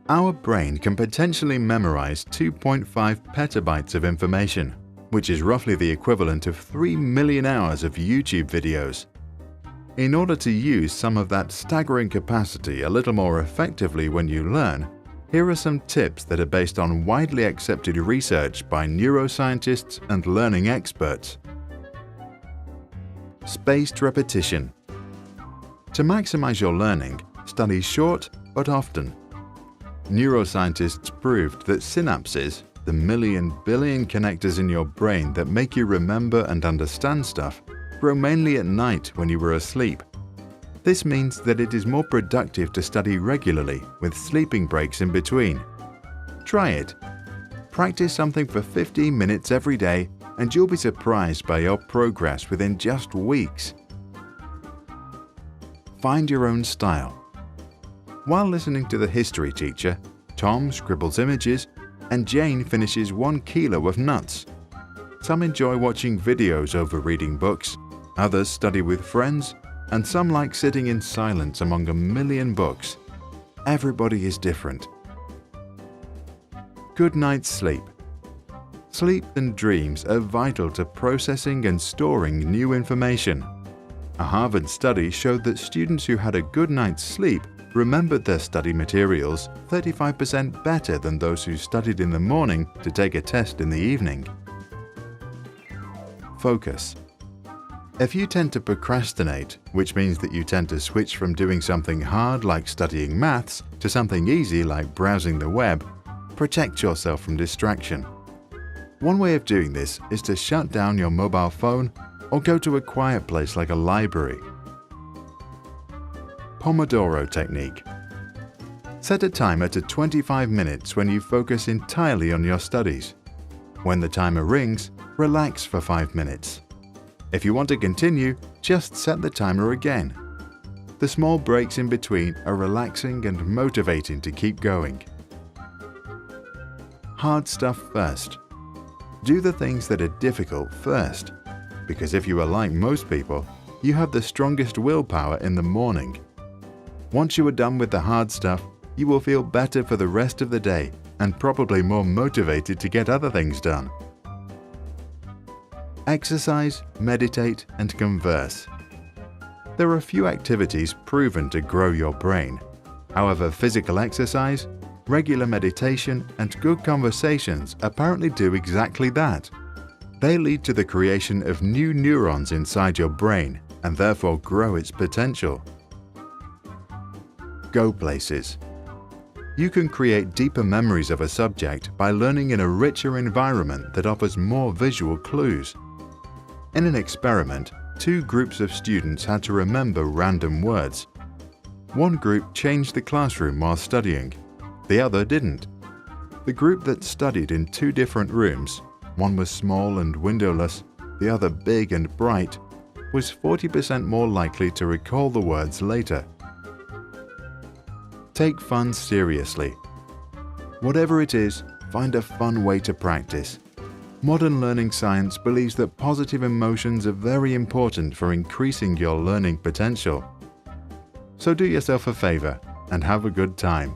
Our brain can potentially memorize 2.5 petabytes of information, which is roughly the equivalent of 3 million hours of YouTube videos. In order to use some of that staggering capacity a little more effectively when you learn, here are some tips that are based on widely accepted research by neuroscientists and learning experts. Spaced repetition. To maximize your learning, study short but often. Neuroscientists proved that synapses, the million billion connectors in your brain that make you remember and understand stuff, grow mainly at night when you were asleep. This means that it is more productive to study regularly with sleeping breaks in between. Try it. Practice something for 15 minutes every day and you'll be surprised by your progress within just weeks. Find your own style. While listening to the history teacher, Tom scribbles images and Jane finishes 1 kilo of nuts. Some enjoy watching videos over reading books, others study with friends, and some like sitting in silence among a million books. Everybody is different. Good night's sleep. Sleep and dreams are vital to processing and storing new information. A Harvard study showed that students who had a good night's sleep remembered their study materials 35% better than those who studied in the morning to take a test in the evening. Focus. If you tend to procrastinate, which means that you tend to switch from doing something hard like studying maths to something easy like browsing the web, protect yourself from distraction. One way of doing this is to shut down your mobile phone or go to a quiet place like a library. Pomodoro technique. Set a timer to 25 minutes when you focus entirely on your studies. When the timer rings, relax for 5 minutes. If you want to continue, just set the timer again. The small breaks in between are relaxing and motivating to keep going. Hard stuff first. Do the things that are difficult first, because if you are like most people, you have the strongest willpower in the morning. Once you are done with the hard stuff, you will feel better for the rest of the day and probably more motivated to get other things done. Exercise, meditate, and converse. There are few activities proven to grow your brain. However, physical exercise, regular meditation, and good conversations apparently do exactly that. They lead to the creation of new neurons inside your brain and therefore grow its potential. Go places. You can create deeper memories of a subject by learning in a richer environment that offers more visual clues. In an experiment, 2 groups of students had to remember random words. One group changed the classroom while studying. The other didn't. The group that studied in 2 different rooms, one was small and windowless, the other big and bright, was 40% more likely to recall the words later. Take fun seriously. Whatever it is, find a fun way to practice. Modern learning science believes that positive emotions are very important for increasing your learning potential. So do yourself a favor and have a good time.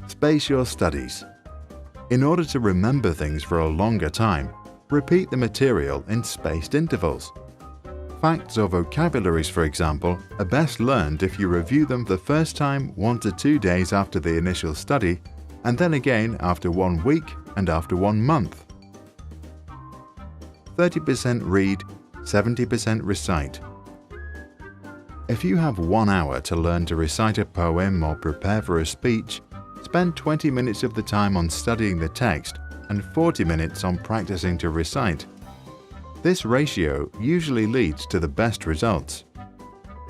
Space your studies. In order to remember things for a longer time, repeat the material in spaced intervals. Facts or vocabularies, for example, are best learned if you review them the first time 1 to 2 days after the initial study, and then again after 1 week and after 1 month. 30% read, 70% recite. If you have 1 hour to learn to recite a poem or prepare for a speech, spend 20 minutes of the time on studying the text and 40 minutes on practicing to recite. This ratio usually leads to the best results.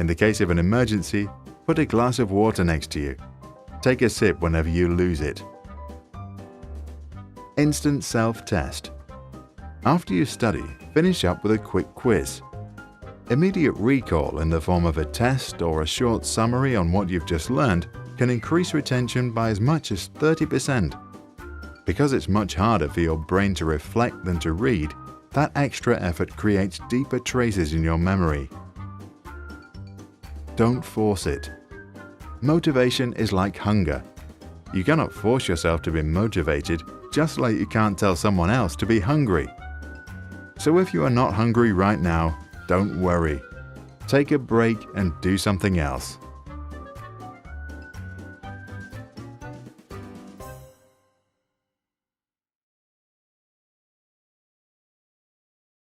In the case of an emergency, put a glass of water next to you. Take a sip whenever you lose it. Instant self-test. After you study, finish up with a quick quiz. Immediate recall in the form of a test or a short summary on what you've just learned can increase retention by as much as 30%. Because it's much harder for your brain to reflect than to read, that extra effort creates deeper traces in your memory. Don't force it. Motivation is like hunger. You cannot force yourself to be motivated, just like you can't tell someone else to be hungry. So if you are not hungry right now, don't worry. Take a break and do something else.